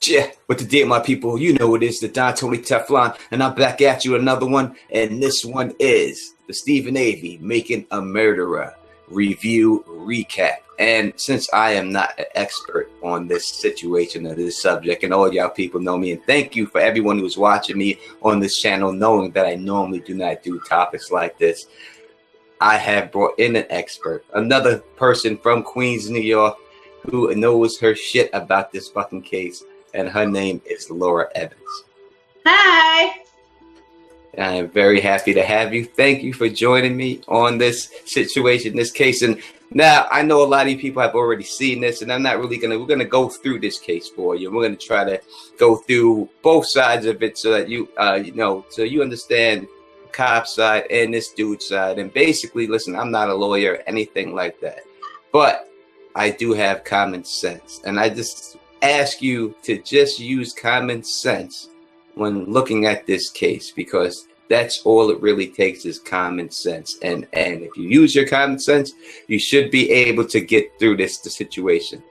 Yeah, what the deal, my people? You know it is the Untitled Teflon, and I'm back at you another one. And this one is the Steven Avery Making a Murderer review recap. And since I am not an expert on this situation or this subject, and all y'all people know me, and thank you for everyone who's watching me on this channel, knowing that I normally do not do topics like this, I have brought in an expert, another person from Queens, New York, who knows her shit about this fucking case. And her name is Laura Evans. Hi. I am very happy to have you. Thank you for joining me on this situation, this case. And now I know a lot of you people have already seen this, and I'm not really we're gonna go through this case for you. We're gonna try to go through both sides of it so that you so you understand the cop side and this dude's side. And basically, listen, I'm not a lawyer or anything like that, but I do have common sense, and I just ask you to just use common sense when looking at this case, because that's all it really takes is common sense. And if you use your common sense, you should be able to get through the situation.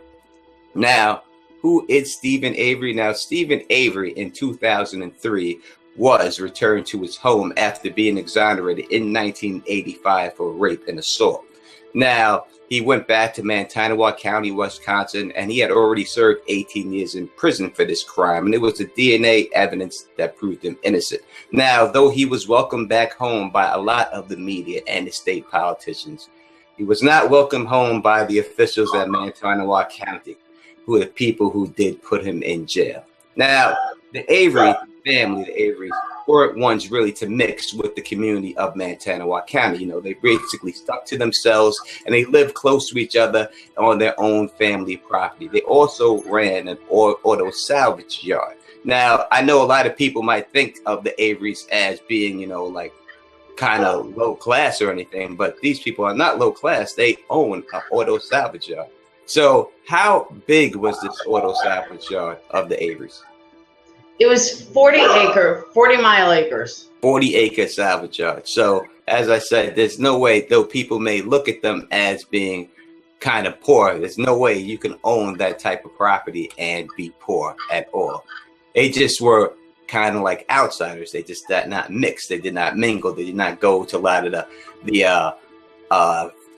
Now, who is Steven Avery? Now, Steven Avery in 2003 was returned to his home after being exonerated in 1985 for rape and assault. Now, he went back to Manitowoc County, Wisconsin, and he had already served 18 years in prison for this crime. And it was the DNA evidence that proved him innocent. Now, though he was welcomed back home by a lot of the media and the state politicians, he was not welcomed home by the officials at Manitowoc County, who are the people who did put him in jail. Now, the Avery family, the Averys, weren't ones really to mix with the community of Manitowoc County. You know, they basically stuck to themselves and they lived close to each other on their own family property. They also ran an auto salvage yard. Now, I know a lot of people might think of the Averys as being, like kind of low class or anything, but these people are not low class. They own an auto salvage yard. So how big was this auto salvage yard of the Averys? It was 40 mile acres. 40-acre salvage yard. So, as I said, there's no way, though people may look at them as being kind of poor, there's no way you can own that type of property and be poor at all. They just were kind of like outsiders. They just did not mix. They did not mingle. They did not go to a lot of the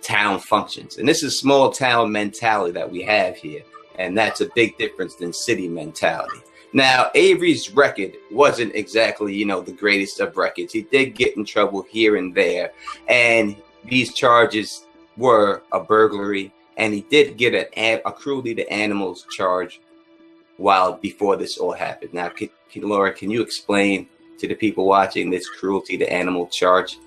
town functions. And this is small town mentality that we have here. And that's a big difference than city mentality. Now, Avery's record wasn't exactly, the greatest of records. He did get in trouble here and there, and these charges were a burglary, and he did get a cruelty to animals charge before this all happened. Now, Laura, can you explain to the people watching this cruelty to animal charge?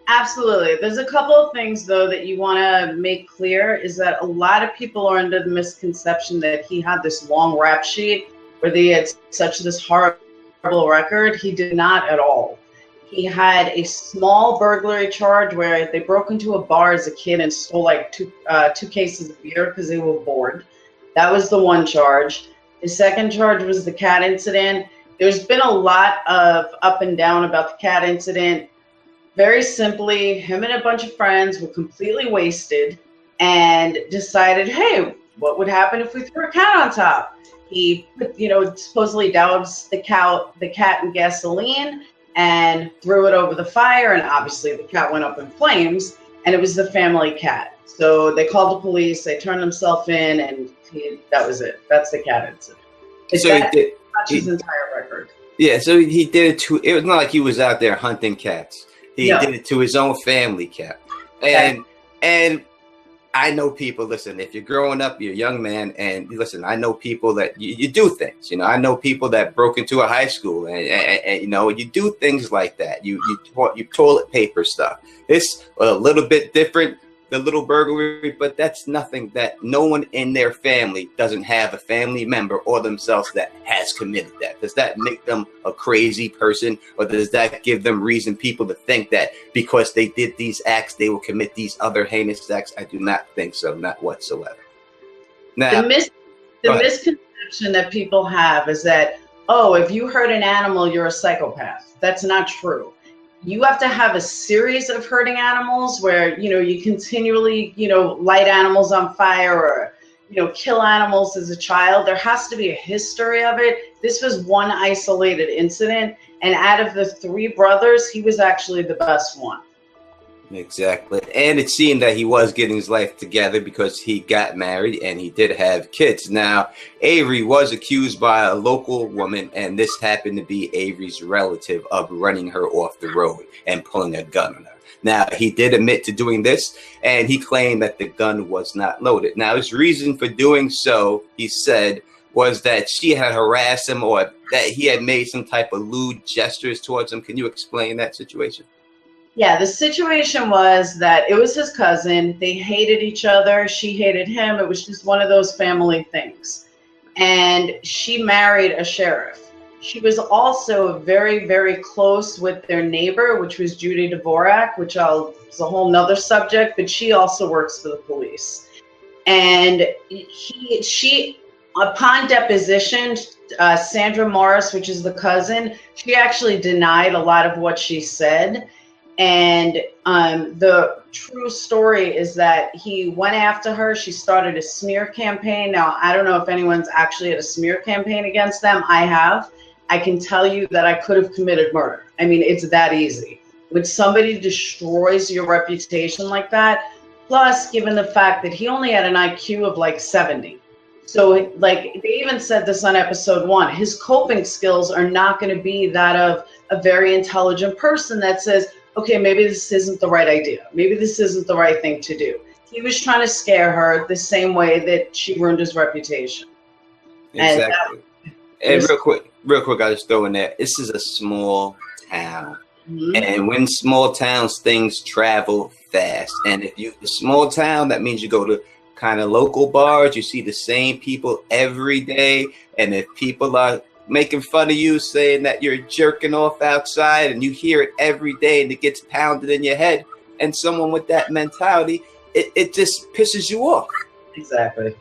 Absolutely. There's a couple of things, though, that you want to make clear, is that a lot of people are under the misconception that he had this long rap sheet where they had this horrible record. He did not at all. He had a small burglary charge where they broke into a bar as a kid and stole like two cases of beer because they were bored. That was the one charge. The second charge was the cat incident. There's been a lot of up and down about the cat incident. Very simply, him and a bunch of friends were completely wasted and decided, hey, what would happen if we threw a cat on top? He, supposedly doused the cat in gasoline and threw it over the fire, and obviously the cat went up in flames, and it was the family cat. So they called the police, they turned themselves in, and that was it. That's the cat incident. That's his entire record. Yeah, so he did it it was not like he was out there hunting cats. He did it to his own family cat. And I know people, listen, if you're growing up, you're a young man, and listen, I know people that you do things, I know people that broke into a high school and you do things like that. You toilet paper stuff. It's a little bit different, the little burglary, but that's nothing that no one in their family doesn't have a family member or themselves that has committed that. Does that make them a crazy person, or does that give them reason, people to think that because they did these acts, they will commit these other heinous acts? I do not think so, not whatsoever. Now, the misconception that people have is that, oh, if you hurt an animal, you're a psychopath. That's not true. You have to have a series of hurting animals where, you continually, light animals on fire, or, kill animals as a child. There has to be a history of it. This was one isolated incident. And out of the 3 brothers, he was actually the best one. Exactly. And it seemed that he was getting his life together because he got married and he did have kids. Now, Avery was accused by a local woman, and this happened to be Avery's relative, of running her off the road and pulling a gun on her. Now, he did admit to doing this, and he claimed that the gun was not loaded. Now, his reason for doing so, he said, was that she had harassed him or that he had made some type of lewd gestures towards him. Can you explain that situation? Yeah, the situation was that it was his cousin. They hated each other. She hated him. It was just one of those family things. And she married a sheriff. She was also very, very close with their neighbor, which was Judy Dvorak, which is a whole nother subject, but she also works for the police. And she, upon deposition, Sandra Morris, which is the cousin, she actually denied a lot of what she said. And the true story is that he went after her. She started a smear campaign. Now, I don't know if anyone's actually had a smear campaign against them. I have. I can tell you that I could have committed murder. I mean, it's that easy. When somebody destroys your reputation like that, plus given the fact that he only had an IQ of like 70. So like they even said this on episode 1, his coping skills are not going to be that of a very intelligent person that says, okay, maybe this isn't the right idea. Maybe this isn't the right thing to do. He was trying to scare her the same way that she ruined his reputation. Exactly. And real quick, I just throw in there, this is a small town. Mm-hmm. And when small towns, things travel fast. And if you a small town, that means you go to kind of local bars, you see the same people every day. And if people are making fun of you, saying that you're jerking off outside, and you hear it every day and it gets pounded in your head, and someone with that mentality, it just pisses you off. Exactly.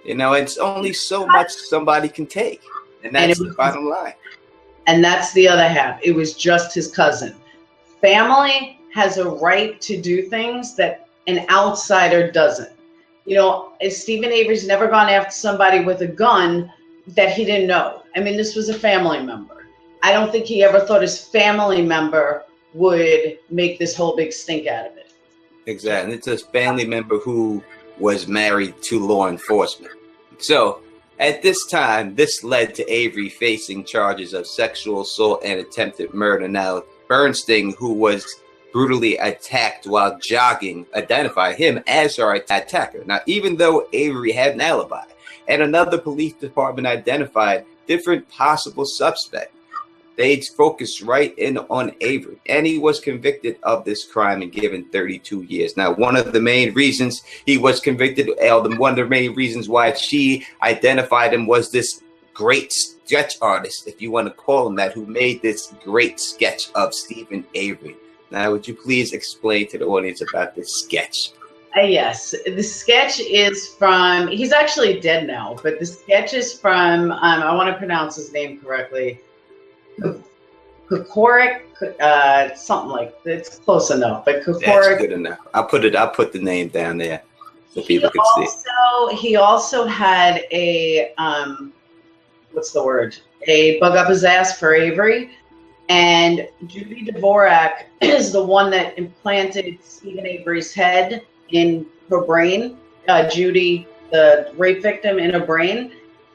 It's only so much somebody can take. And that's the bottom line. And that's the other half. It was just his cousin. Family has a right to do things that an outsider doesn't. Steven Avery's never gone after somebody with a gun that he didn't know. I mean, this was a family member. I don't think he ever thought his family member would make this whole big stink out of it. Exactly. It's a family member who was married to law enforcement. So at this time, this led to Avery facing charges of sexual assault and attempted murder. Now, Bernstein, who was brutally attacked while jogging, identified him as her attacker. Now, even though Avery had an alibi, and another police department identified different possible suspects, they focused right in on Avery, and he was convicted of this crime and given 32 years. Now, one of the main reasons he was convicted, one of the main reasons why she identified him, was this great sketch artist, if you want to call him that, who made this great sketch of Steven Avery. Now, would you please explain to the audience about this sketch? Yes, the sketch is from, he's actually dead now, but the sketch is from, I want to pronounce his name correctly, Kokorik, something like that. It's close enough, but Kokorik. That's good enough. I'll put the name down there so people can see. He also had a, what's the word? A bug up his ass for Avery. And Judy Dvorak is the one that implanted Steven Avery's head in her brain, Judy, the rape victim, in her brain.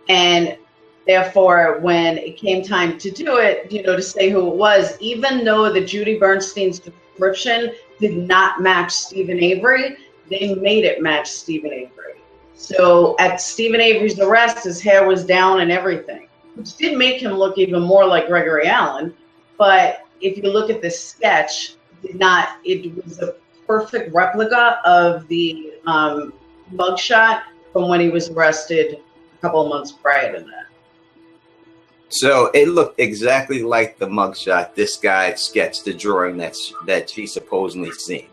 And therefore, when it came time to do it, to say who it was, even though the Judy Bernstein's description did not match Steven Avery, they made it match Steven Avery. So at Steven Avery's arrest, his hair was down and everything, which did make him look even more like Gregory Allen. But if you look at this sketch, it was a perfect replica of the mugshot from when he was arrested a couple of months prior to that. So it looked exactly like the mugshot this guy sketched, the drawing that she supposedly seen.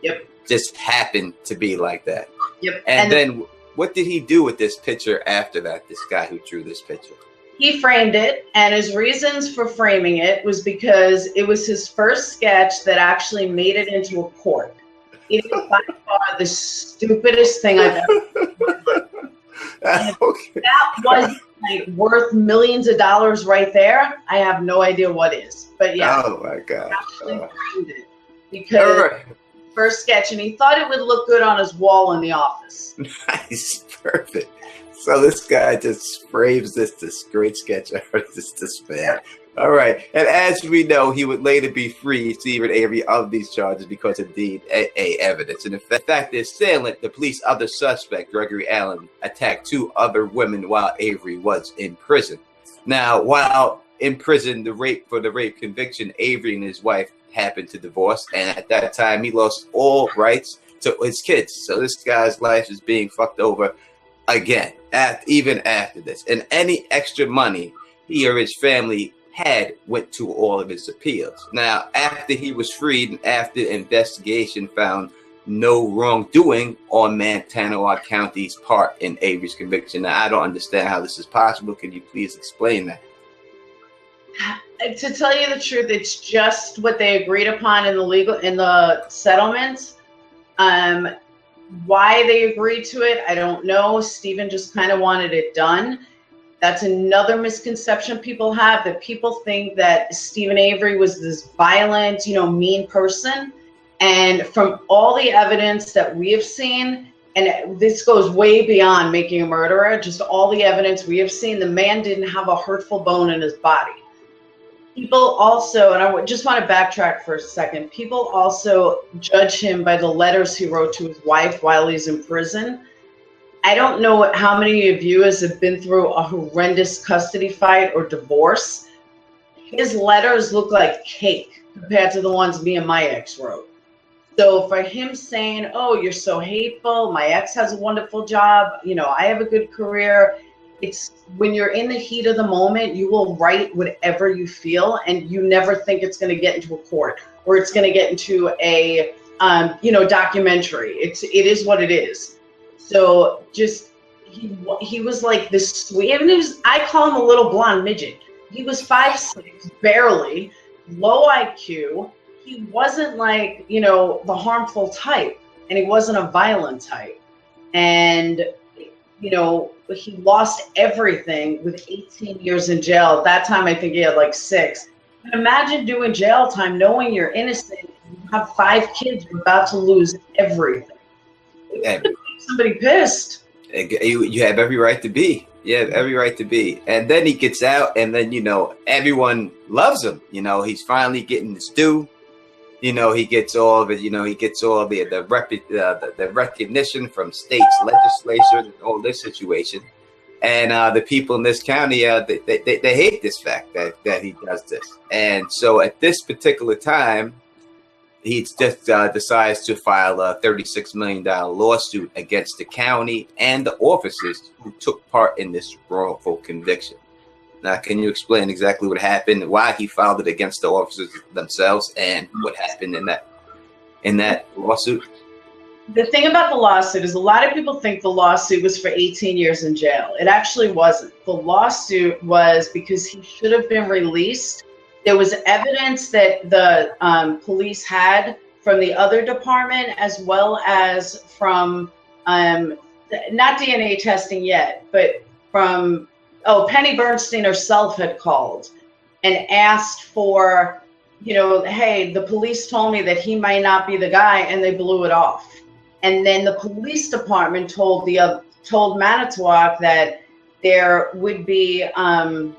Yep. Just happened to be like that. Yep. And then what did he do with this picture after that, this guy who drew this picture? He framed it, and his reasons for framing it was because it was his first sketch that actually made it into a court. It is by far the stupidest thing I've ever seen. And Okay. if that was like worth millions of dollars right there, I have no idea what is. But yeah, Oh my God. actually found it All because right. first sketch, and he thought it would look good on his wall in the office. Nice. Perfect. So this guy just frames this great sketch artist, this man. All right. And as we know, he would later be freed, Steven Avery, of these charges because of DNA evidence. And in fact, the assailant, the police other suspect, Gregory Allen, attacked 2 other women while Avery was in prison. Now, while in prison, the rape conviction, Avery and his wife happened to divorce. And at that time, he lost all rights to his kids. So this guy's life is being fucked over again, even after this. And any extra money he or his family had went to all of his appeals. Now, after he was freed and after investigation found no wrongdoing on Manitowoc County's part in Avery's conviction. Now, I don't understand how this is possible. Can you please explain that? To tell you the truth, it's just what they agreed upon in the settlement. Why they agreed to it, I don't know. Steven just kind of wanted it done. That's another misconception people have, that people think that Steven Avery was this violent, mean person. And from all the evidence that we have seen, and this goes way beyond making a murderer, just all the evidence we have seen, the man didn't have a hurtful bone in his body. People also, and I just want to backtrack for a second, people also judge him by the letters he wrote to his wife while he's in prison. I don't know how many of you have been through a horrendous custody fight or divorce. His letters look like cake compared to the ones me and my ex wrote. So for him saying, oh, you're so hateful, my ex has a wonderful job, I have a good career. It's when you're in the heat of the moment, you will write whatever you feel, and you never think it's going to get into a court or it's going to get into a, documentary. It is what it is. So just, he was like this sweet, I call him a little blonde midget. He was 5'6", barely, low IQ. He wasn't like, the harmful type, and he wasn't a violent type. And, he lost everything with 18 years in jail. At that time, I think he had like 6. And imagine doing jail time knowing you're innocent, you have 5 kids, you're about to lose everything. Somebody pissed. You have every right to be. You have every right to be. And then he gets out, and then, everyone loves him. He's finally getting his due. He gets all of it. He gets all the recognition from states, legislature, and all this situation. And the people in this county, they hate this fact that he does this. And so at this particular time, he just decides to file a $36 million lawsuit against the county and the officers who took part in this wrongful conviction. Now, can you explain exactly what happened, why he filed it against the officers themselves, and what happened in that lawsuit? The thing about the lawsuit is a lot of people think the lawsuit was for 18 years in jail. It actually wasn't. The lawsuit was because he should have been released. There was evidence that the police had from the other department, as well as from, not DNA testing yet, but from, Penny Bernstein herself had called and asked for, hey, the police told me that he might not be the guy, and they blew it off. And then the police department told Manitowoc that there would be, that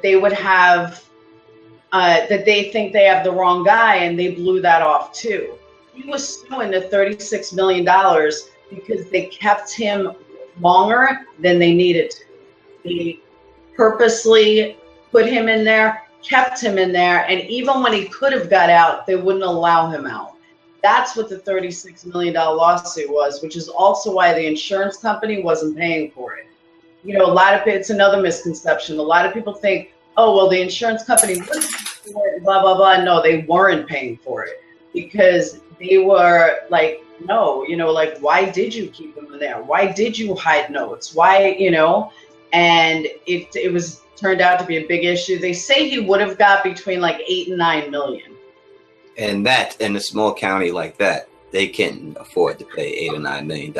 they would have, that they think they have the wrong guy, and they blew that off too. He was suing the $36 million because they kept him longer than they needed to. They purposely put him in there, kept him in there, and even when he could have got out, they wouldn't allow him out. That's what the $36 million lawsuit was, which is also why the insurance company wasn't paying for it. It's another misconception. A lot of people think, oh, well, the insurance company was paying for it, blah, blah, blah. No, they weren't paying for it because they were like, no, why did you keep him in there? Why did you hide notes? Why, and it was turned out to be a big issue. They say he would have got between like 8 and 9 million. And that in a small county like that, they can't afford to pay $8 or $9 million.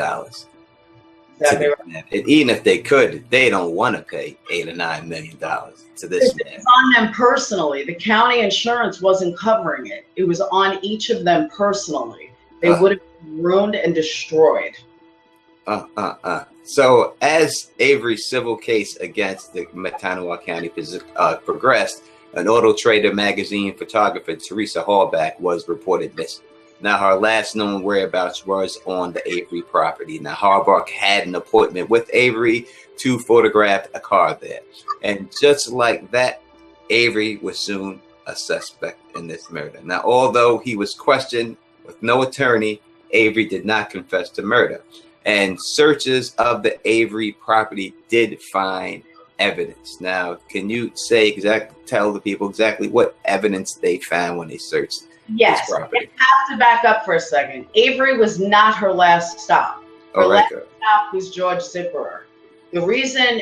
Exactly right. Man. And even if they could, they don't want to pay $8 or $9 million to this man. It's on them personally. The county insurance wasn't covering it. It was on each of them personally. They would have been ruined and destroyed. So as Avery's civil case against the Manitowoc County progressed, an Auto Trader magazine photographer, Teresa Halbach, was reported missing. Now, her last known whereabouts was on the Avery property. Now, Halbach had an appointment with Avery to photograph a car there. And just like that, Avery was soon a suspect in this murder. Now, although he was questioned with no attorney, Avery did not confess to murder. And searches of the Avery property did find evidence. Now, can you tell the people exactly what evidence they found when they searched? Yes, I have to back up for a second. Avery was not her last stop. Her last stop was George Zipperer. The reason,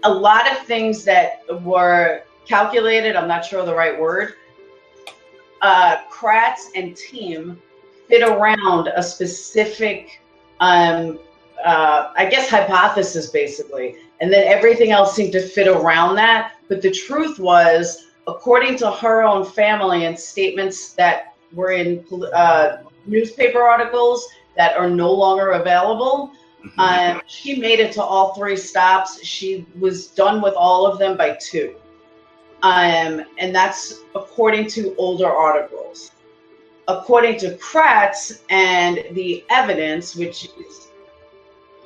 a lot of things that were calculated, I'm not sure the right word, Kratz and team fit around a specific, I guess, hypothesis, basically. And then everything else seemed to fit around that. But the truth was, according to her own family and statements that were in newspaper articles that are no longer available, she made it to all 3 stops. She was done with all of them by 2. And that's according to older articles. According to Kratz and the evidence, which is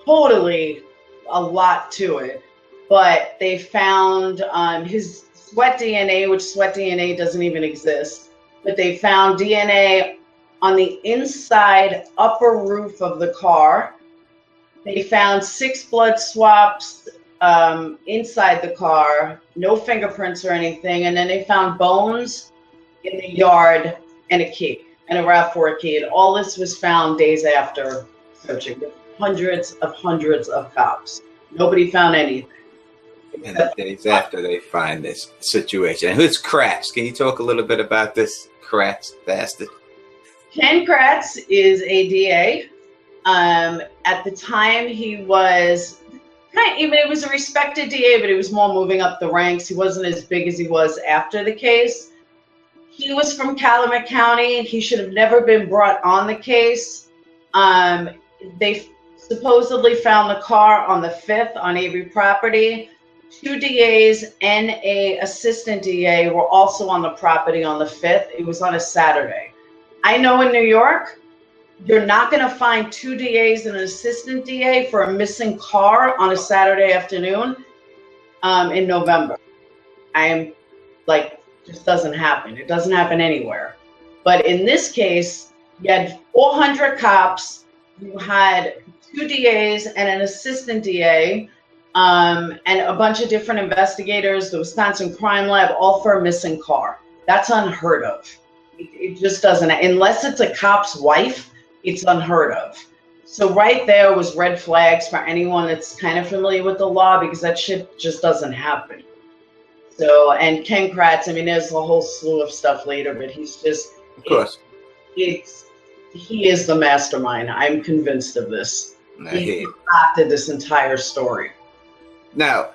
totally a lot to it, but they found his sweat DNA, which sweat DNA doesn't even exist, but they found DNA on the inside upper roof of the car. They found 6 blood swabs inside the car, no fingerprints or anything, and then they found bones in the yard and a key, and a RAV4 key. And all this was found days after searching, with hundreds of cops. Nobody found anything. And days after they find this situation. And who's Kratz? Can you talk a little bit about this Kratz bastard? Ken Kratz is a DA. At the time, he was it was a respected DA, but he was more moving up the ranks. He wasn't as big as he was after the case. He was from Calumet County. He should have never been brought on the case. They supposedly found the car on the 5th on Avery property. 2 DAs and a assistant DA were also on the property on the 5th. It was on a Saturday. I know in New York, you're not going to find 2 DAs and an assistant DA for a missing car on a Saturday afternoon in November. Just doesn't happen. It doesn't happen anywhere. But in this case, you had 400 cops. You had 2 DAs and an assistant DA, and a bunch of different investigators, the Wisconsin Crime Lab, all for a missing car. That's unheard of. It just doesn't, unless it's a cop's wife, it's unheard of. So right there was red flags for anyone that's kind of familiar with the law, because that shit just doesn't happen. So, and Ken Kratz, there's a whole slew of stuff later, but he's just, of course, he is the mastermind. I'm convinced of this. He concocted this entire story. Now,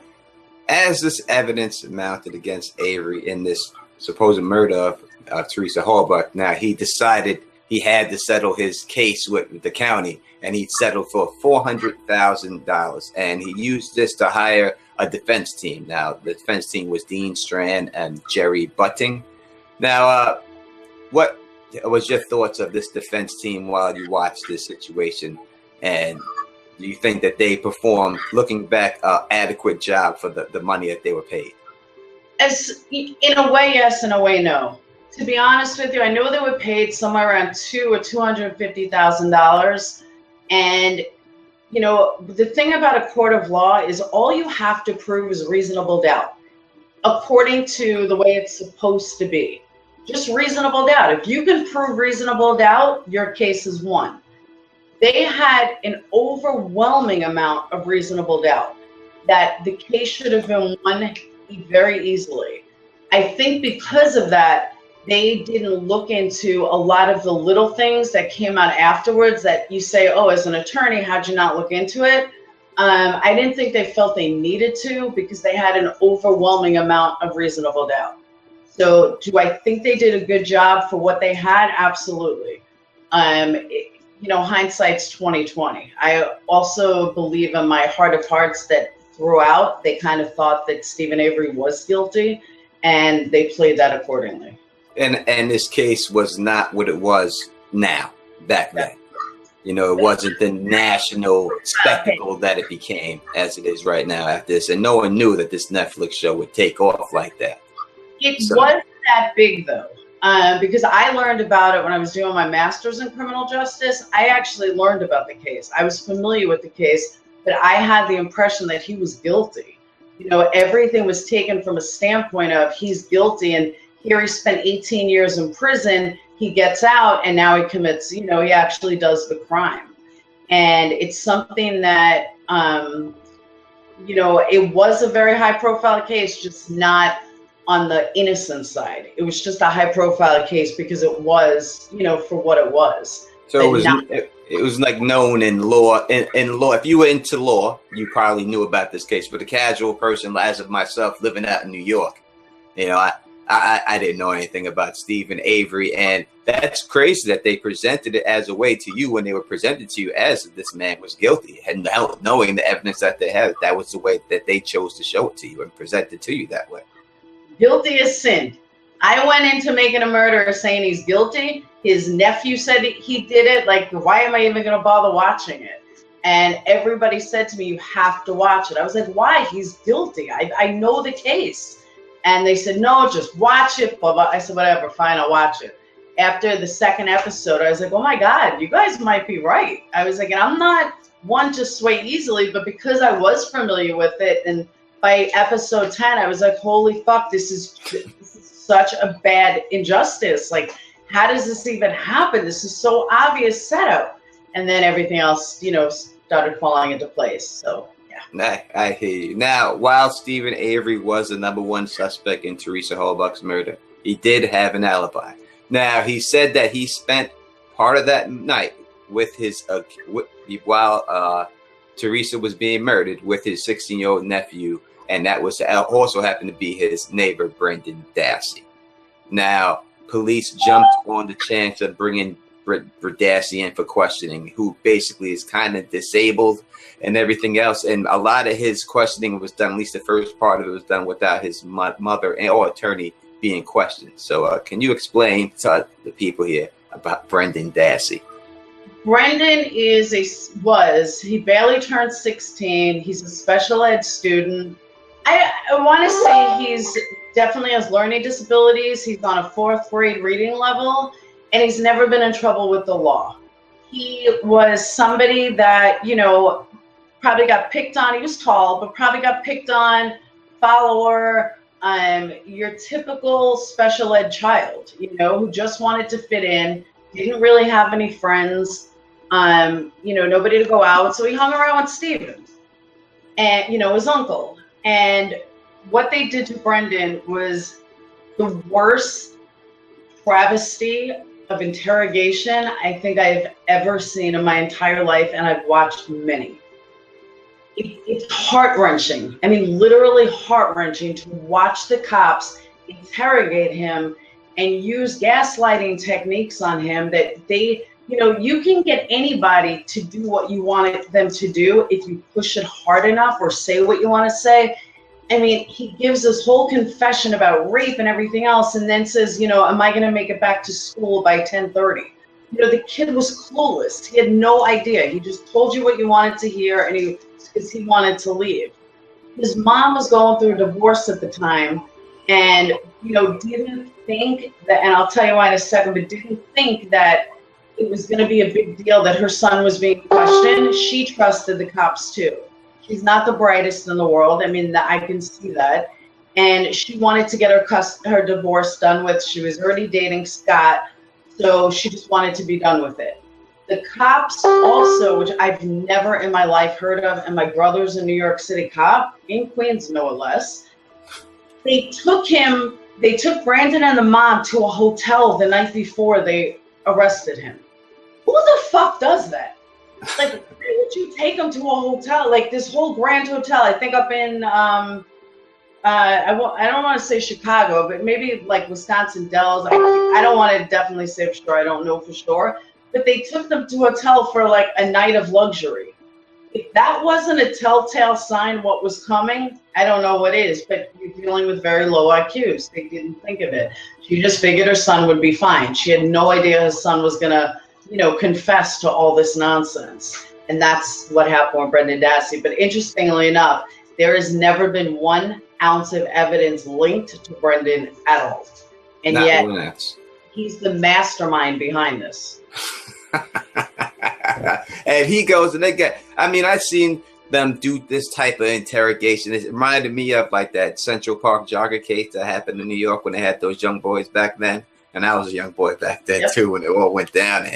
as this evidence mounted against Avery in this supposed murder of Teresa Halbach, now he decided he had to settle his case with the county, and he settled for $400,000, and he used this to hire a defense team. Now, the defense team was Dean Strand and Jerry Butting. Now, what was your thoughts of this defense team while you watched this situation? And do you think that they performed, looking back, an adequate job for the money that they were paid? In a way, yes. In a way, no. To be honest with you, I know they were paid somewhere around $200,000 or $250,000. And, the thing about a court of law is all you have to prove is reasonable doubt, according to the way it's supposed to be. Just reasonable doubt. If you can prove reasonable doubt, your case is won. They had an overwhelming amount of reasonable doubt that the case should have been won very easily. I think because of that, they didn't look into a lot of the little things that came out afterwards that you say, oh, as an attorney, how'd you not look into it? I didn't think they felt they needed to because they had an overwhelming amount of reasonable doubt. So do I think they did a good job for what they had? Absolutely. Hindsight's 2020. I also believe in my heart of hearts that throughout they kind of thought that Steven Avery was guilty, and they played that accordingly. And this case was not what it was now, back then. It wasn't the national spectacle that it became as it is right now after this. And no one knew that this Netflix show would take off like that. It wasn't that big, though, because I learned about it when I was doing my master's in criminal justice. I actually learned about the case. I was familiar with the case, but I had the impression that he was guilty. Everything was taken from a standpoint of he's guilty, and here he spent 18 years in prison. He gets out, and now he commits, he actually does the crime. And it's something that, it was a very high-profile case, just not on the innocent side. It was just a high-profile case because it was, for what it was. So it was like known in law. In law, if you were into law, you probably knew about this case. But the casual person, as of myself, living out in New York, I didn't know anything about Steven Avery, and that's crazy that they presented it as a way to you when they were presented to you as if this man was guilty, and knowing the evidence that they had, that was the way that they chose to show it to you and present it to you that way. Guilty as sin. I went into Making a Murderer saying he's guilty. His nephew said he did it. Like, why am I even going to bother watching it? And everybody said to me, you have to watch it. I was like, why? He's guilty. I know the case. And they said, no, just watch it. Blah, blah. I said, whatever, fine, I'll watch it. After the second episode, I was like, oh my God, you guys might be right. I was like, and I'm not one to sway easily, but because I was familiar with it, and by episode 10, I was like, holy fuck, this is such a bad injustice. Like, how does this even happen? This is so obvious setup. And then everything else, started falling into place. So, yeah. I hear you. Now, while Steven Avery was the number 1 suspect in Teresa Halbach's murder, he did have an alibi. Now, he said that he spent part of that night with his, while Teresa was being murdered, with his 16-year-old nephew, and that was also happened to be his neighbor, Brendan Dassey. Now, police jumped on the chance of bringing Dassey in for questioning, who basically is kind of disabled and everything else. And a lot of his questioning was done, at least the first part of it was done without his mother or attorney being questioned. So can you explain to the people here about Brendan Dassey? Brendan he barely turned 16. He's a special ed student. I want to say he's definitely has learning disabilities. He's on a 4th grade reading level, and he's never been in trouble with the law. He was somebody that, probably got picked on. He was tall, but probably got picked on, follower, your typical special ed child, who just wanted to fit in, didn't really have any friends, nobody to go out. So he hung around with Steven and, his uncle. And what they did to Brendan was the worst travesty of interrogation I think I've ever seen in my entire life, and I've watched many. It's heart-wrenching. I mean, literally heart-wrenching to watch the cops interrogate him and use gaslighting techniques on him that they, you can get anybody to do what you want them to do if you push it hard enough or say what you want to say. I mean, he gives this whole confession about rape and everything else, and then says, am I going to make it back to school by 10:30? The kid was clueless. He had no idea. He just told you what you wanted to hear, and because he wanted to leave. His mom was going through a divorce at the time, and didn't think that, and I'll tell you why in a second, but didn't think that it was going to be a big deal that her son was being questioned. She trusted the cops too. She's not the brightest in the world. I mean, I can see that. And she wanted to get her divorce done with. She was already dating Scott, so she just wanted to be done with it. The cops also, which I've never in my life heard of, and my brother's a New York City cop, in Queens no less, they took Brandon and the mom to a hotel the night before they arrested him. Who the fuck does that? Like, why would you take him to a hotel? Like this whole grand hotel, I think up in I don't want to say Chicago, but maybe like Wisconsin Dells. I don't want to definitely say for sure. I don't know for sure. But they took them to a hotel for like a night of luxury. If that wasn't a telltale sign what was coming, I don't know what is. But you're dealing with very low IQs. They didn't think of it. She just figured her son would be fine. She had no idea her son was gonna, confess to all this nonsense. And that's what happened with Brendan Dassey. But interestingly enough, there has never been 1 ounce of evidence linked to Brendan at all. And Not yet, 1 ounce. He's the mastermind behind this. And he goes, and I've seen them do this type of interrogation. It reminded me of like that Central Park jogger case that happened in New York when they had those young boys back then. And I was a young boy back then too, when it all went down.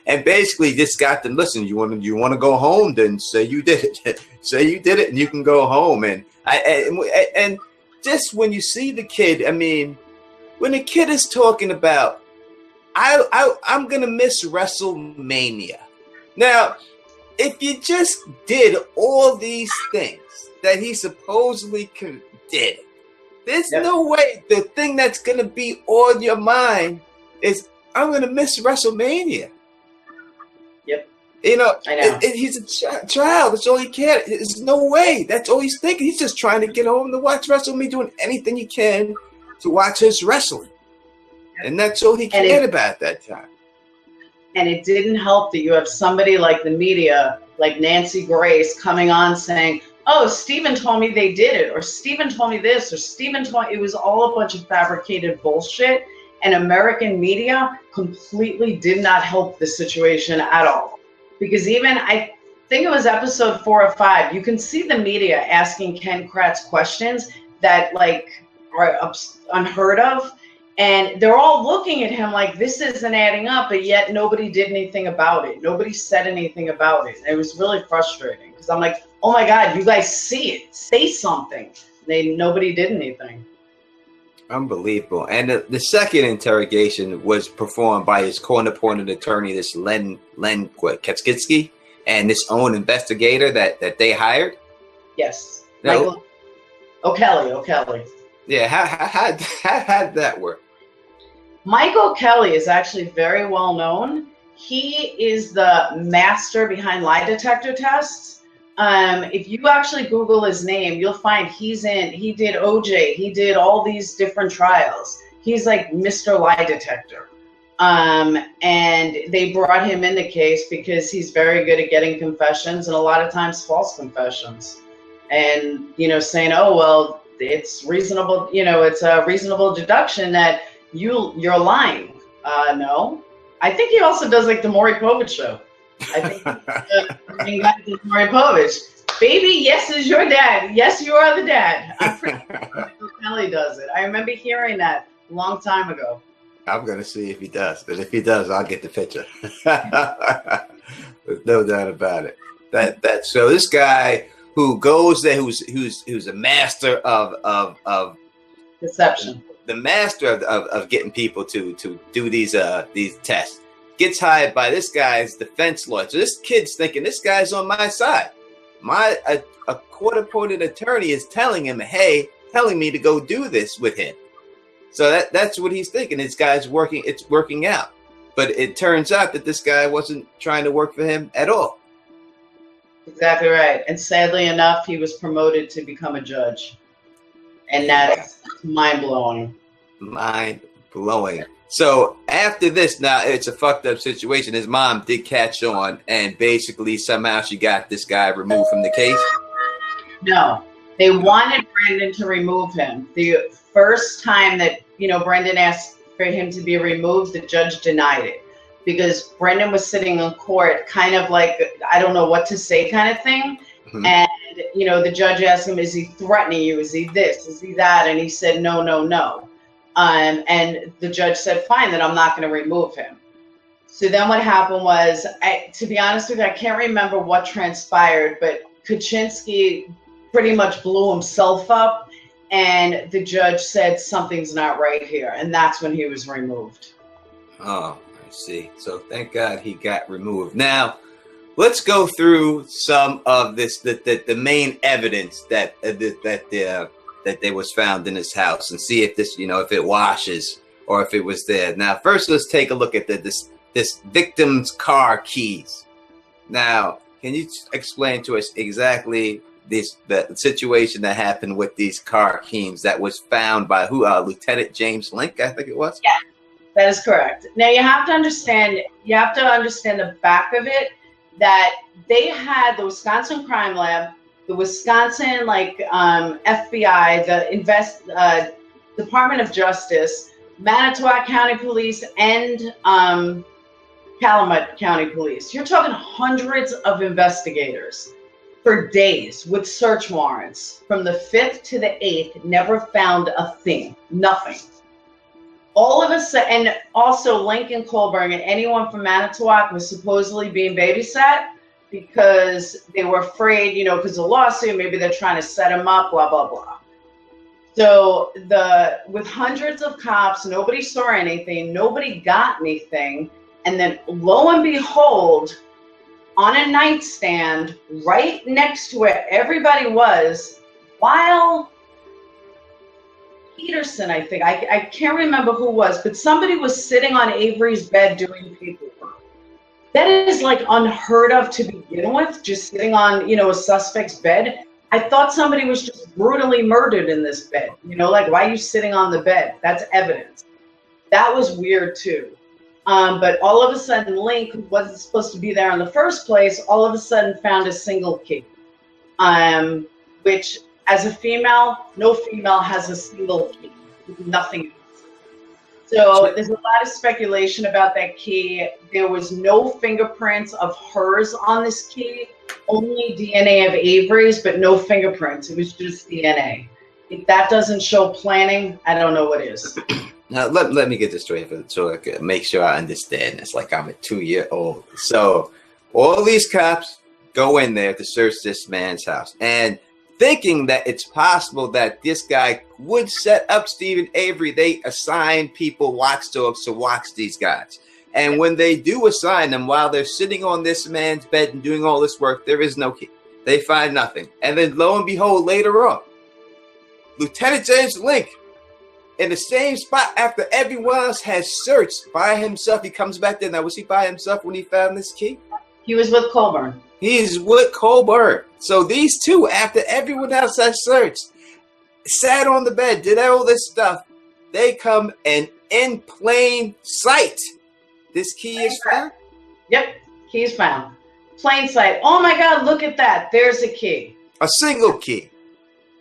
And basically just got them, listen, you want to go home, then say you did it. Say you did it and you can go home. And just when you see the kid, when the kid is talking about, I'm going to miss WrestleMania. Now, if you just did all these things that he supposedly did, there's no way the thing that's going to be on your mind is, I'm going to miss WrestleMania. Yep. I know. He's a child. That's all he can. There's no way. That's all he's thinking. He's just trying to get home to watch WrestleMania, doing anything he can to watch his wrestling. Yep. And that's all he cared about at that time. And it didn't help that you have somebody like the media, like Nancy Grace, coming on saying, oh, Steven told me they did it, or Steven told me this, or Steven told me. It was all a bunch of fabricated bullshit. And American media completely did not help the situation at all. Because even, I think it was episode 4 or 5, you can see the media asking Ken Kratz questions that like are unheard of. And they're all looking at him like this isn't adding up, but yet nobody did anything about it. Nobody said anything about it. It was really frustrating because I'm like, oh my God, you guys see it. Say something. Nobody did anything. Unbelievable. And the second interrogation was performed by his court-appointed attorney, this Len Kaczynski, and this own investigator that they hired. Yes. No. Michael O'Kelly. Yeah, how did that work? Michael Kelly is actually very well known. He is the master behind lie detector tests. If you actually Google his name, you'll find he did OJ, he did all these different trials. He's like Mr. Lie Detector. And they brought him in the case because he's very good at getting confessions, and a lot of times false confessions. And, saying, oh, well, it's reasonable, it's a reasonable deduction that you're lying. No. I think he also does like the Maury Povich show. I think the Maury Povich. Baby, yes is your dad. Yes, you are the dad. I'm pretty sure Kelly does it. I remember hearing that a long time ago. I'm going to see if he does. But if he does, I'll get the picture. There's no doubt about it. So this guy who goes there, who's a master of deception, the master of getting people to do these tests, gets hired by this guy's defense lawyer. So this kid's thinking, this guy's on my side. A court-appointed attorney is telling me to go do this with him. So that's what he's thinking. This guy's working. It's working out. But it turns out that this guy wasn't trying to work for him at all. Exactly right. And sadly enough, he was promoted to become a judge. And that's mind-blowing. Mind-blowing. So after this, now it's a fucked up situation. His mom did catch on, and basically somehow she got this guy removed from the case. No, they wanted Brendan to remove him. The first time that, Brendan asked for him to be removed, the judge denied it. Because Brendan was sitting in court kind of like, I don't know what to say kind of thing. Mm-hmm. And, the judge asked him, is he threatening you? Is he this? Is he that? And he said, no. And the judge said, fine, then I'm not going to remove him. So then what happened was, to be honest with you, I can't remember what transpired, but Kaczynski pretty much blew himself up. And the judge said, something's not right here. And that's when he was removed. Oh. See, so thank God he got removed. Now, let's go through some of this, the main evidence that that was found in his house, and see if this, if it washes or if it was there. Now, first, let's take a look at this victim's car keys. Now, can you explain to us exactly the situation that happened with these car keys that was found by Lieutenant James Link, I think it was? Yeah, that is correct. Now, you have to understand the back of it, that they had the Wisconsin Crime Lab, the Wisconsin FBI, the Department of Justice, Manitowoc County Police, and Calumet County Police. You're talking hundreds of investigators for days with search warrants from the 5th to the 8th, never found a thing, nothing. All of a sudden, and also Lincoln Colburn and anyone from Manitowoc was supposedly being babysat because they were afraid, because of the lawsuit, maybe they're trying to set him up, blah, blah, blah. So with hundreds of cops, nobody saw anything, nobody got anything. And then lo and behold, on a nightstand right next to where everybody was, while Peterson, I think, I can't remember who it was, but somebody was sitting on Avery's bed doing paperwork. That is unheard of to begin with, just sitting on, a suspect's bed. I thought somebody was just brutally murdered in this bed. Why are you sitting on the bed? That's evidence. That was weird too. But all of a sudden, Link, who wasn't supposed to be there in the first place, all of a sudden found a single key, which, as a female, no female has a single key, nothing else. So there's a lot of speculation about that key. There was no fingerprints of hers on this key, only DNA of Avery's, but no fingerprints. It was just DNA. If that doesn't show planning, I don't know what is. Now, let me get this straight so I can make sure I understand this like I'm a 2-year-old. So all these cops go in there to search this man's house, and thinking that it's possible that this guy would set up Steven Avery, they assign people watchdogs to watch these guys. And when they do assign them, while they're sitting on this man's bed and doing all this work, there is no key. They find nothing. And then lo and behold, later on, Lieutenant James Link, in the same spot after everyone else has searched by himself, he comes back there. Now, was he by himself when he found this key? He was with Colburn. He's with Colburn. So these two, after everyone else has searched, sat on the bed, did all this stuff, they come and in plain sight, this key is found? Yep, key's found. Plain sight. Oh my God, look at that. There's a key. A single key.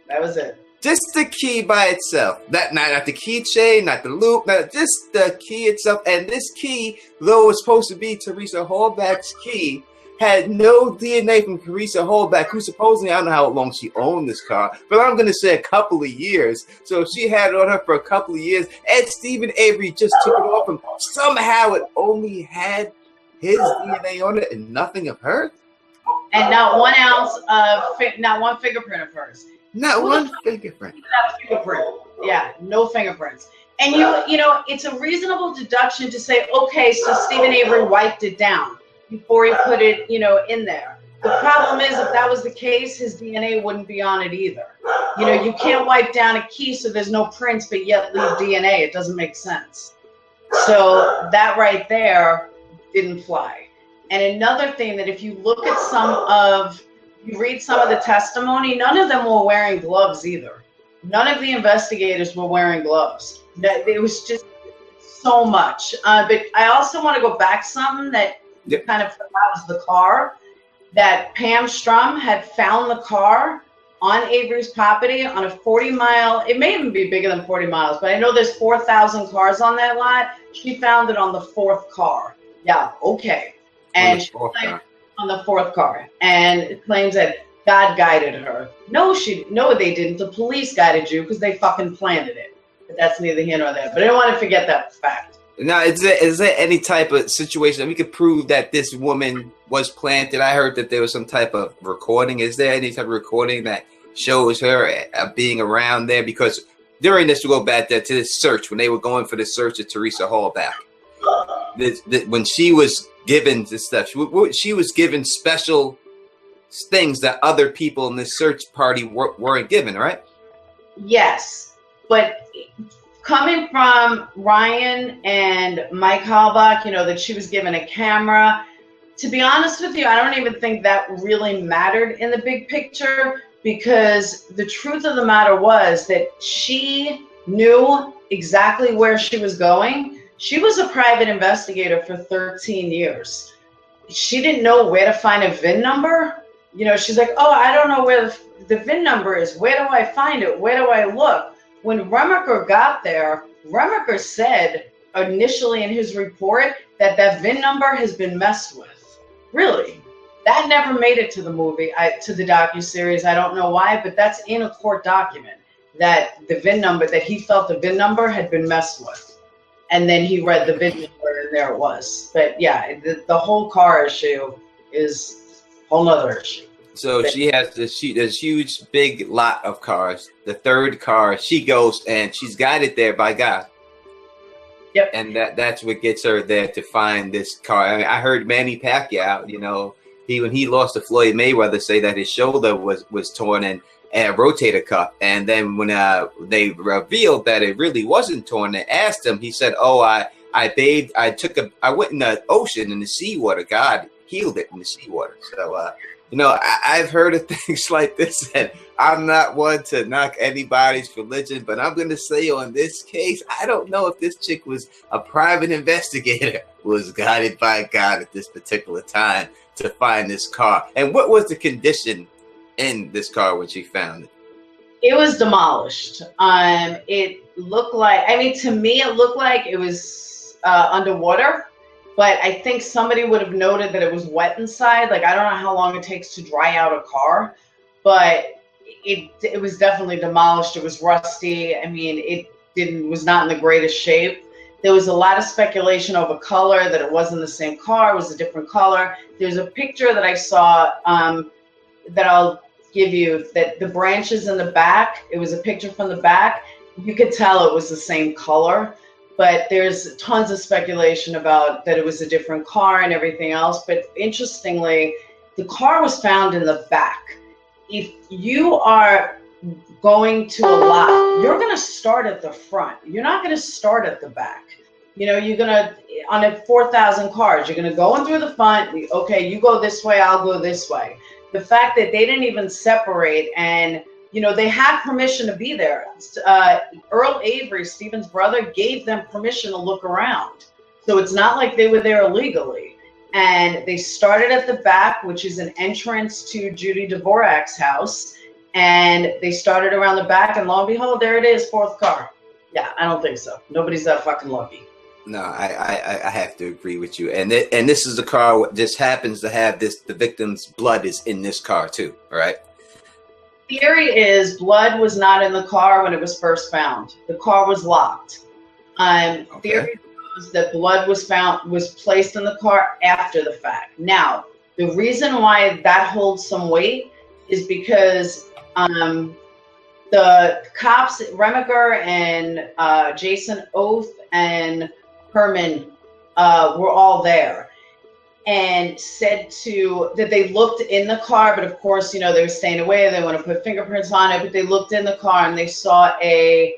That was it. Just the key by itself. Not the keychain, not the loop, just the key itself. And this key, though it was supposed to be Teresa Halbach's key, had no DNA from Teresa Halbach, who supposedly, I don't know how long she owned this car, but I'm going to say a couple of years. So she had it on her for a couple of years, and Steven Avery just took it off him. Somehow it only had his DNA on it and nothing of hers. And not 1 ounce of, not one fingerprint of hers. Not one fingerprint. Yeah, no fingerprints. And it's a reasonable deduction to say, okay, so Steven Avery wiped it down before he put it, in there. The problem is, if that was the case, his DNA wouldn't be on it either. You can't wipe down a key so there's no prints, but yet leave DNA. It doesn't make sense. So that right there didn't fly. And another thing that if you look at you read some of the testimony, none of them were wearing gloves either. None of the investigators were wearing gloves. It was just so much. But I also want to go back something that kind of forgot was the car. That Pam Strum had found the car on Avery's property on a 40-mile, it may even be bigger than 40 miles, but I know there's 4,000 cars on that lot. She found it on the 4th car. Yeah, okay. And she claimed on the 4th car, and it claims that God guided her. No, they didn't. The police guided you because they fucking planted it. But that's neither here nor there. But I don't want to forget that fact. Now, is there any type of situation that we could prove that this woman was planted? I heard that there was some type of recording. Is there any type of recording that shows her being around there? Because during this, we'll go back there to this search, when they were going for the search of Teresa Halbach. When she was given this stuff. She was given special things that other people in this search party weren't given, right? Yes, but coming from Ryan and Mike Halbach, you know, that she was given a camera. To be honest with you, I don't even think that really mattered in the big picture, because the truth of the matter was that she knew exactly where she was going. She was a private investigator for 13 years. She didn't know where to find a VIN number. You know, she's like, oh, I don't know where the VIN number is. Where do I find it? Where do I look? When Remaker got there, Remaker said initially in his report that that VIN number has been messed with. Really? That never made it to the movie, to the docuseries. I don't know why, but that's in a court document, that the VIN number, that he felt the VIN number had been messed with. And then he read the VIN number and there it was. But yeah, the whole car issue is a whole nother issue. So she has this huge, big lot of cars. The third car, she goes and she's guided there by God. Yep. And that's what gets her there to find this car. I mean, I heard Manny Pacquiao, you know, when he lost to Floyd Mayweather, say that his shoulder was torn and a rotator cuff. And then when they revealed that it really wasn't torn, they asked him. He said, "Oh, I bathed. I went in the ocean in the seawater. God healed it in the seawater." So you know, I've heard of things like this, and I'm not one to knock anybody's religion, but I'm going to say on this case, I don't know if this chick was a private investigator who was guided by God at this particular time to find this car. And what was the condition in this car when she found it? It was demolished. It looked like, I mean, to me, it looked like it was underwater. But I think somebody would have noted that it was wet inside. Like, I don't know how long it takes to dry out a car, but it was definitely demolished. It was rusty. I mean, was not in the greatest shape. There was a lot of speculation over color, that it wasn't the same car, it was a different color. There's a picture that I saw that I'll give you, that the branches in the back, it was a picture from the back. You could tell it was the same color. But there's tons of speculation about that it was a different car and everything else. But interestingly, the car was found in the back. If you are going to a lot, you're going to start at the front. You're not going to start at the back. You know, you're going to, on a 4,000 cars, you're going to go in through the front. Okay, you go this way, I'll go this way. The fact that they didn't even separate, and you know, they had permission to be there. Earl Avery, Steven's brother, gave them permission to look around. So it's not like they were there illegally. And they started at the back, which is an entrance to Judy Dvorak's house. And they started around the back, and lo and behold, there it is, fourth car. Yeah, I don't think so. Nobody's that fucking lucky. No, I have to agree with you. And this is a car that just happens to have the victim's blood is in this car too, all right? Theory is blood was not in the car when it was first found. The car was locked. Okay. Theory was that blood was placed in the car after the fact. Now, the reason why that holds some weight is because the cops, Remaker and Jason Oath and Herman were all there. And said that they looked in the car, but of course, you know, they were staying away. They want to put fingerprints on it, but they looked in the car and they saw a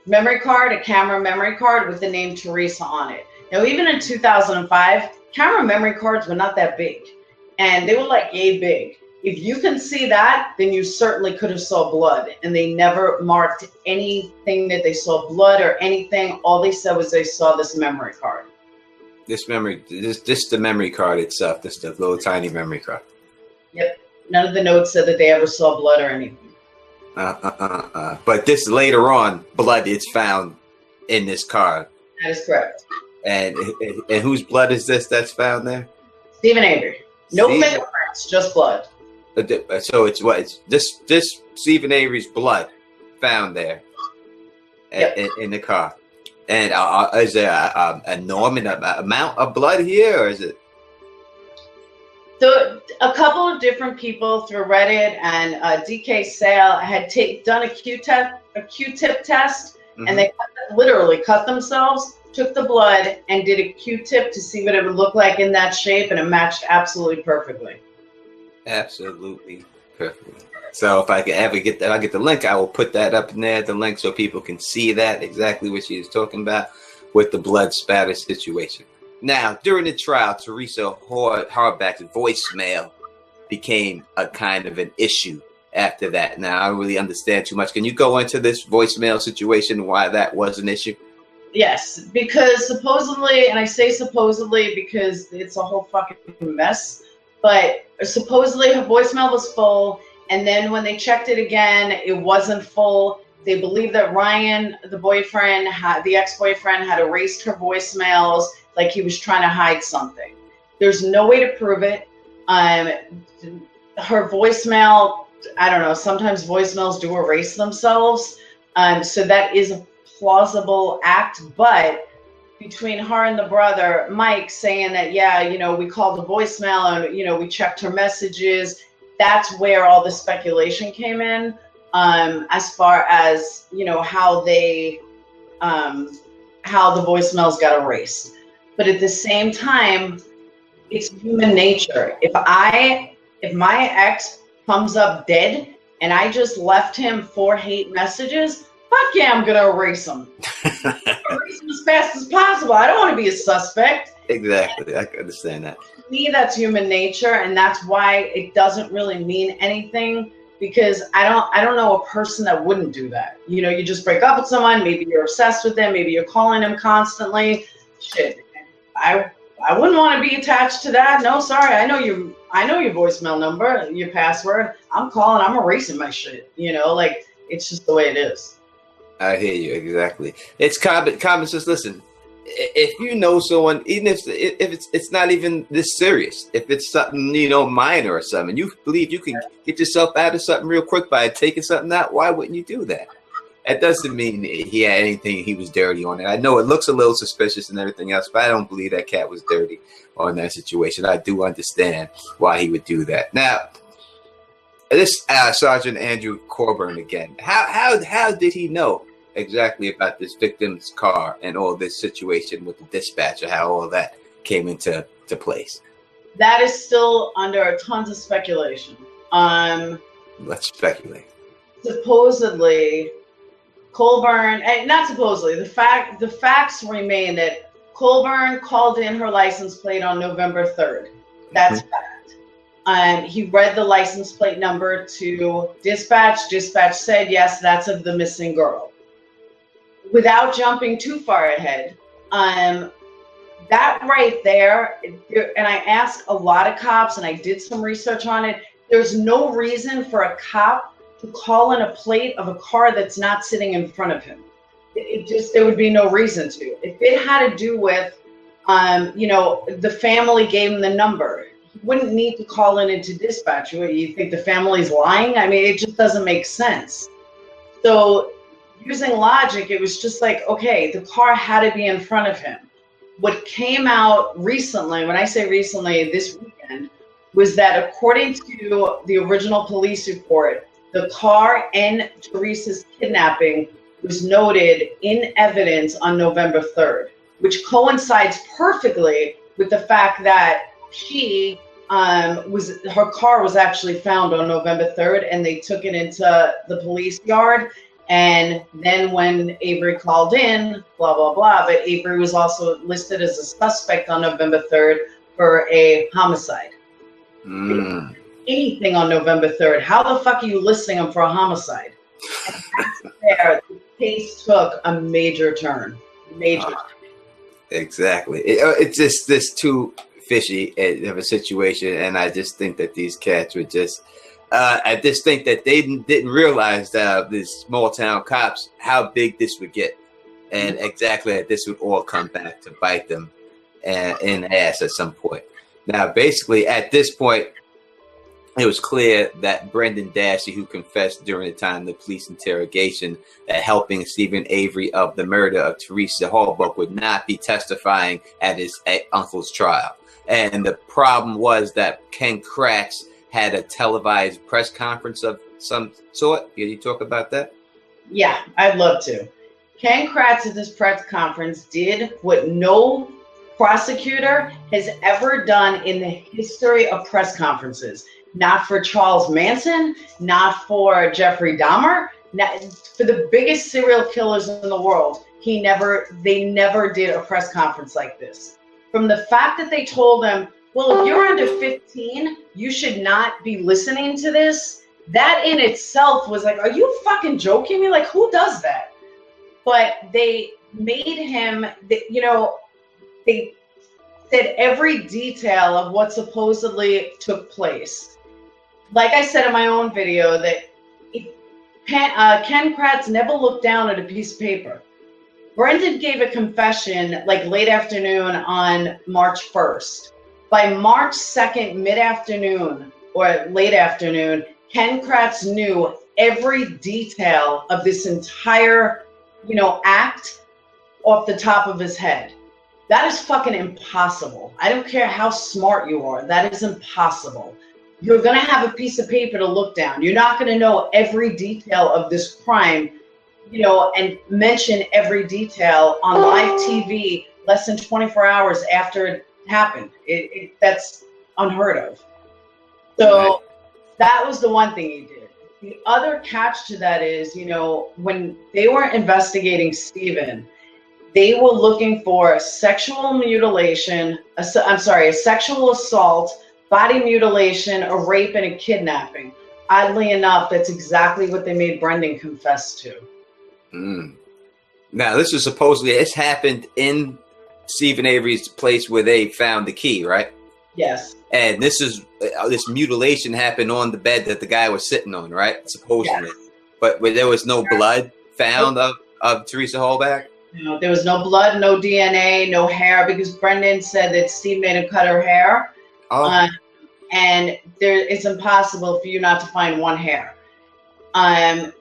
memory card, a camera memory card with the name Teresa on it. Now, even in 2005, camera memory cards were not that big, and they were like yay big. If you can see that, then you certainly could have saw blood, and they never marked anything that they saw blood or anything. All they said was they saw this memory card. This the memory card itself, this the little tiny memory card. Yep. None of the notes said that they ever saw blood or anything. But this later on, blood is found in this car. That is correct. And whose blood is this that's found there? Steven Avery. No fingerprints, just blood. So it's what? It's this Steven Avery's blood found there in the car. And is there a normal amount of blood here, or is it? So a couple of different people through Reddit and DK Sale had done a Q-tip test, and they literally cut themselves took the blood and did a Q-tip to see what it would look like in that shape, and it matched absolutely perfectly. Absolutely perfectly. So if I can ever get that, I get the link, I will put that up in there, the link, so people can see that exactly what she is talking about with the blood spatter situation. Now, during the trial, Teresa Halbach's voicemail became a kind of an issue after that. Now, I don't really understand too much. Can you go into this voicemail situation, why that was an issue? Yes, because supposedly, and I say supposedly because it's a whole fucking mess, but supposedly her voicemail was full, and then when they checked it again, it wasn't full. They believe that Ryan, the boyfriend, the ex-boyfriend, had erased her voicemails like he was trying to hide something. There's no way to prove it. Her voicemail, I don't know, sometimes voicemails do erase themselves. So that is a plausible act, but between her and the brother, Mike, saying that, yeah, you know, we called the voicemail and, you know, we checked her messages, that's where all the speculation came in, as far as, you know, how the voicemails got erased. But at the same time, it's human nature. If my ex comes up dead and I just left him 4 hate messages, fuck yeah, I'm gonna erase him. Erase him as fast as possible. I don't want to be a suspect. Exactly, I can understand that. To me, that's human nature, and that's why it doesn't really mean anything. Because I don't know a person that wouldn't do that. You know, you just break up with someone. Maybe you're obsessed with them. Maybe you're calling them constantly. Shit, I wouldn't want to be attached to that. No, sorry. I know your voicemail number, your password. I'm calling. I'm erasing my shit. You know, like, it's just the way it is. I hear you, exactly. It's common sense. Listen, if you know someone, even if it's not even this serious, if it's something, you know, minor or something, you believe you can get yourself out of something real quick by taking something out, why wouldn't you do that? That doesn't mean he had anything, he was dirty on it. I know it looks a little suspicious and everything else, but I don't believe that cat was dirty on that situation. I do understand why he would do that. Now, this Sergeant Andrew Corburn again. How did he know exactly about this victim's car and all this situation with the dispatcher? How all that came into place? That is still under tons of speculation. Let's speculate. Supposedly, Colburn, not supposedly. The facts remain that Colburn called in her license plate on November 3rd. That's fact. He read the license plate number to dispatch. Dispatch said, yes, that's of the missing girl. Without jumping too far ahead, that right there, and I asked a lot of cops, and I did some research on it, there's no reason for a cop to call in a plate of a car that's not sitting in front of him. There would be no reason to. If it had to do with, you know, the family gave him the number, he wouldn't need to call in into dispatch. You think the family's lying? I mean, it just doesn't make sense. So using logic, it was just like, okay, the car had to be in front of him. What came out recently, when I say recently, this weekend, was that according to the original police report, the car and Teresa's kidnapping was noted in evidence on November 3rd, which coincides perfectly with the fact that her car was actually found on November 3rd, and they took it into the police yard. And then when Avery called in, blah, blah, blah, but Avery was also listed as a suspect on November 3rd for a homicide. Anything on November 3rd. How the fuck are you listing him for a homicide? And that's where the case took a major turn. Exactly. It's just this too fishy of a situation, and I just think that these cats were just... I just think that they didn't realize that these small town cops, how big this would get, and exactly that this would all come back to bite them in the ass at some point. Now, basically, at this point, it was clear that Brendan Dassey, who confessed during the time of the police interrogation that helping Steven Avery of the murder of Teresa Halbach, would not be testifying at his uncle's trial. And the problem was that Ken Kratz had a televised press conference of some sort. Can you talk about that? Yeah, I'd love to. Ken Kratz at this press conference did what no prosecutor has ever done in the history of press conferences. Not for Charles Manson, not for Jeffrey Dahmer, not for the biggest serial killers in the world. They never did a press conference like this. From the fact that they told him, well, if you're under 15, you should not be listening to this. That in itself was like, are you fucking joking me? Like, who does that? But they made him, they said every detail of what supposedly took place. Like I said in my own video, that Ken Kratz never looked down at a piece of paper. Brendan gave a confession like late afternoon on March 1st. By March 2nd, mid-afternoon or late afternoon, Ken Kratz knew every detail of this entire, act off the top of his head. That is fucking impossible. I don't care how smart you are. That is impossible. You're going to have a piece of paper to look down. You're not going to know every detail of this crime, and mention every detail on live TV less than 24 hours after it happened. That's unheard of. So that was the one thing he did. The other catch to that is, when they were investigating Steven, they were looking for sexual mutilation, a sexual assault, body mutilation, a rape, and a kidnapping. Oddly enough, that's exactly what they made Brendan confess to. Now, this happened in Steven Avery's place where they found the key, right? Yes. And this mutilation happened on the bed that the guy was sitting on, right? Supposedly. Yes. But where there was no blood found of Teresa Halbach? No, there was no blood, no DNA, no hair, because Brendan said that Steve made him cut her hair. Oh. And it's impossible for you not to find one hair.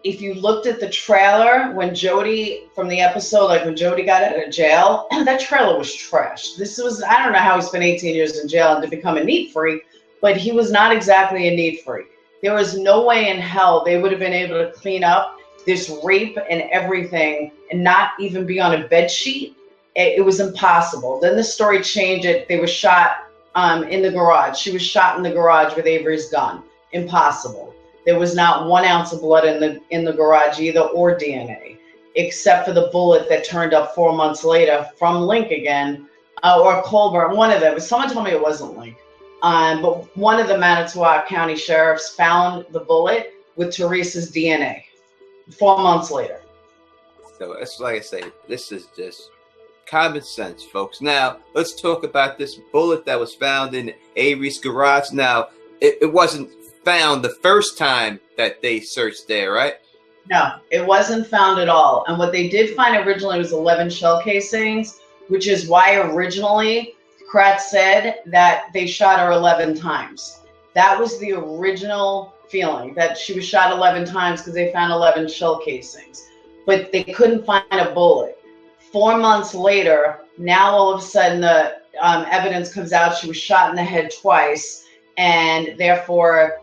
If you looked at the trailer when Jody, from the episode, like when Jody got out of jail, that trailer was trashed. I don't know how he spent 18 years in jail to become a neat freak, but he was not exactly a neat freak. There was no way in hell they would have been able to clean up this rape and everything and not even be on a bed sheet. It was impossible. Then the story changed. They were shot in the garage. She was shot in the garage with Avery's gun. Impossible. There was not 1 ounce of blood in the garage either, or DNA, except for the bullet that turned up 4 months later from Link again, or Colbert. One of them. Someone told me it wasn't Link, but one of the Manitowoc County sheriffs found the bullet with Teresa's DNA 4 months later. So it's like I say, this is just common sense, folks. Now let's talk about this bullet that was found in Avery's garage. Now it wasn't found the first time that they searched there, right? No, it wasn't found at all. And what they did find originally was 11 shell casings, which is why originally Kratz said that they shot her 11 times. That was the original feeling, that she was shot 11 times because they found 11 shell casings. But they couldn't find a bullet. 4 months later, now all of a sudden the evidence comes out she was shot in the head twice, and therefore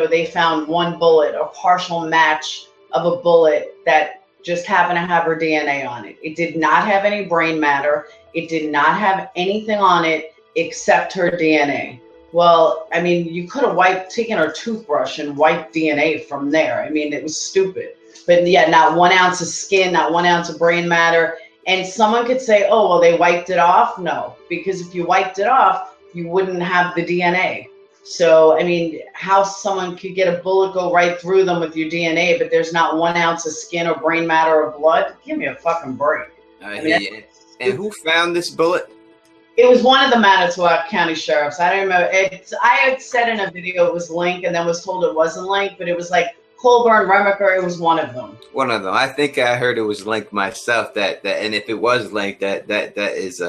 they found one bullet, a partial match of a bullet that just happened to have her DNA on it. It did not have any brain matter. It did not have anything on it except her DNA. Well, I mean, you could have taken her toothbrush and wiped DNA from there. I mean, it was stupid. But yeah, not 1 ounce of skin, not 1 ounce of brain matter. And someone could say, oh, well, they wiped it off. No, because if you wiped it off, you wouldn't have the DNA. So, I mean, how someone could get a bullet go right through them with your DNA, but there's not 1 ounce of skin or brain matter or blood? Give me a fucking break. And who found this bullet? It was one of the Manitowoc County sheriffs. I don't remember. I had said in a video it was Link, and then was told it wasn't Link, but it was like Colburn, Remaker. It was one of them. One of them. I think I heard it was Link myself. That and if it was Link, that is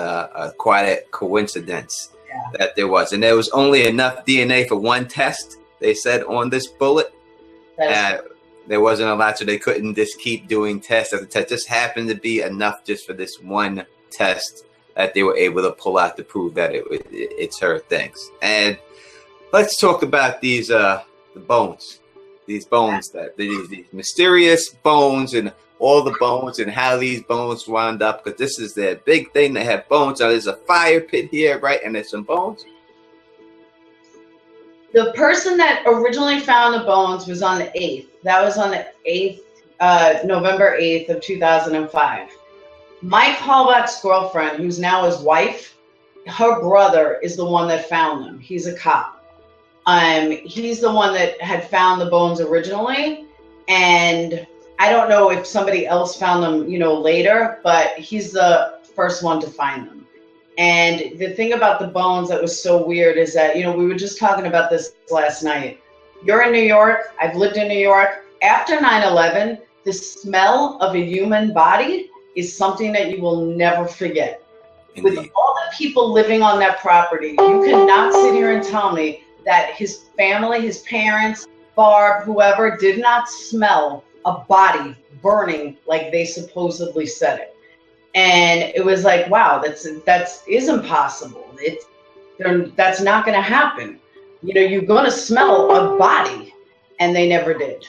quite a coincidence. Yeah. That there was, and there was only enough DNA for one test. They said on this bullet, there wasn't a lot, so they couldn't just keep doing test after test. Just happened to be enough just for this one test that they were able to pull out to prove that it's her things. And let's talk about these the bones. these bones, that these mysterious bones, and all the bones, and how these bones wound up, because this is their big thing. They have bones. Now, there's a fire pit here, right? And there's some bones. The person that originally found the bones was on the 8th. That was on the 8th, November 8th of 2005. Mike Halbach's girlfriend, who's now his wife, her brother is the one that found them. He's a cop. He's the one that had found the bones originally, and I don't know if somebody else found them, later, but he's the first one to find them. And the thing about the bones that was so weird is that, we were just talking about this last night. You're in New York. I've lived in New York. After 9/11, the smell of a human body is something that you will never forget. Indeed. With all the people living on that property, you cannot sit here and tell me that his family, his parents, Barb, whoever, did not smell a body burning like they supposedly said it. And it was like, wow, that is impossible. That's not going to happen. You're going to smell a body, and they never did.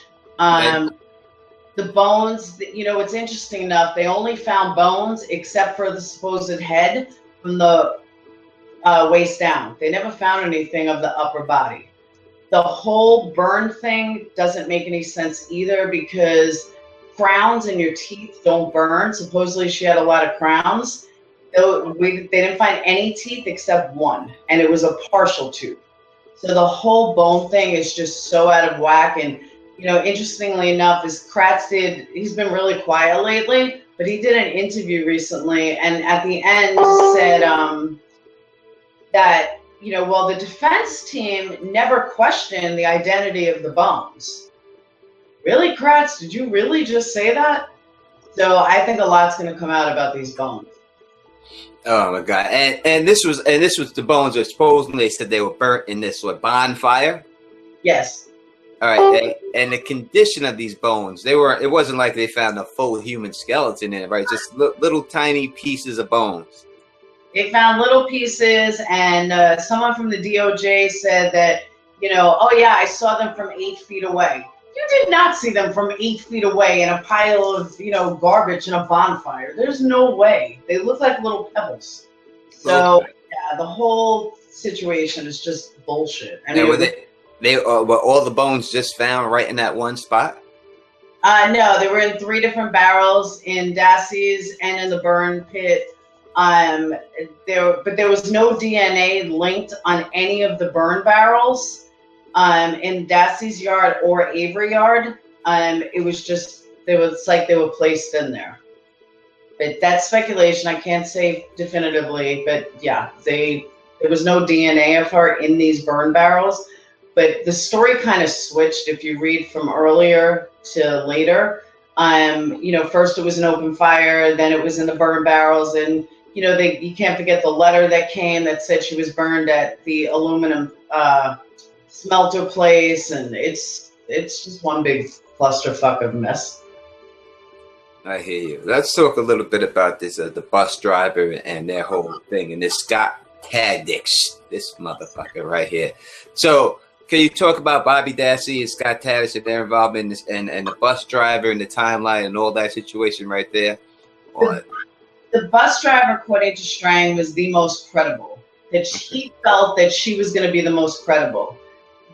The bones, it's interesting enough. They only found bones except for the supposed head from the waist down. They never found anything of the upper body. The whole burn thing doesn't make any sense either, because crowns in your teeth don't burn. Supposedly she had a lot of crowns. They didn't find any teeth except one, and it was a partial tooth. So the whole bone thing is just so out of whack. And interestingly enough, Kratz he's been really quiet lately, but he did an interview recently, and at the end said that the defense team never questioned the identity of the bones. Really, Kratz? Did you really just say that? So I think a lot's going to come out about these bones. Oh my God! And this was the bones that supposedly they said they were burnt in this bonfire. Yes. All right, and the condition of these bones, it wasn't like they found a full human skeleton in it, right? Just little tiny pieces of bones. They found little pieces, and someone from the DOJ said that, oh yeah, I saw them from 8 feet away. You did not see them from 8 feet away in a pile of, garbage in a bonfire. There's no way. They look like little pebbles. So, yeah, the whole situation is just bullshit. I mean, were all the bones just found right in that one spot? No, they were in 3 different barrels, in Dassey's and in the burn pit. But there was no DNA linked on any of the burn barrels. In Dassey's yard or Avery yard, it was like they were placed in there. But that's speculation. I can't say definitively, but yeah, there was no DNA of her in these burn barrels. But the story kind of switched if you read from earlier to later. First it was an open fire, then it was in the burn barrels, and you can't forget the letter that came that said she was burned at the aluminum smelter place, and it's just one big clusterfuck of mess. I hear you. Let's talk a little bit about this, the bus driver and their whole thing, and this Scott Taddick, this motherfucker right here. So, can you talk about Bobby Dassey and Scott Taddick and their involvement in this, and the bus driver and the timeline and all that situation right there? The bus driver, according to Strang, was the most credible. That he felt that she was going to be the most credible.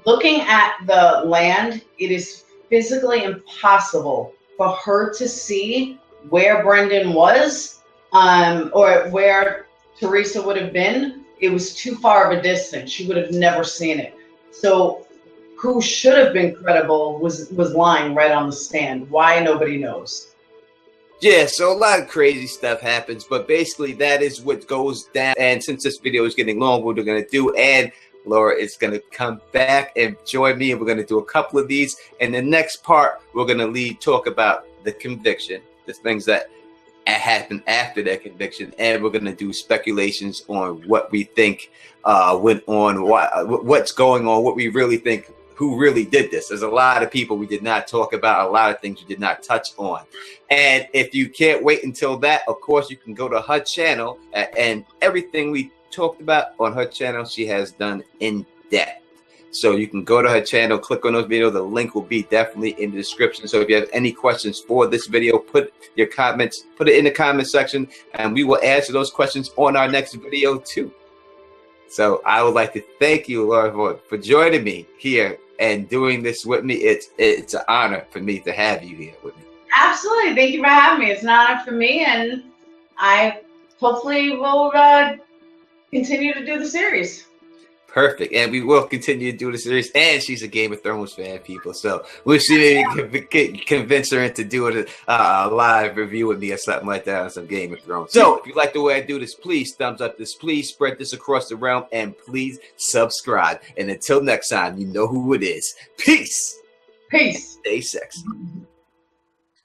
Looking at the land, it is physically impossible for her to see where Brendan was, or where Teresa would have been. It was too far of a distance. She would have never seen it. So who should have been credible was lying right on the stand. Why? Nobody knows. Yeah, so a lot of crazy stuff happens, but basically that is what goes down. And since this video is getting long, what we're going to do, and Laura is going to come back and join me, and we're going to do a couple of these. And the next part, we're going to talk about the conviction, the things that happened after that conviction, and we're going to do speculations on what we think went on, what's going on, what we really think, who really did this. There's a lot of people we did not talk about, a lot of things we did not touch on. And if you can't wait until that, of course, you can go to her channel, and everything we talked about on her channel, she has done in depth. So you can go to her channel, click on those videos. The link will be definitely in the description. So if you have any questions for this video, put your comments, put it in the comment section, and we will answer those questions on our next video too. So I would like to thank you, Laura, for joining me here and doing this with me. It's an honor for me to have you here with me. Absolutely. Thank you for having me. It's an honor for me, and I hopefully will continue to do the series. Perfect. And we will continue to do the series. And she's a Game of Thrones fan, people. So we'll see if we can convince her into doing a live review with me or something like that on some Game of Thrones. So if you like the way I do this, please thumbs up this. Please spread this across the realm. And please subscribe. And until next time, you know who it is. Peace. Peace. Stay sexy.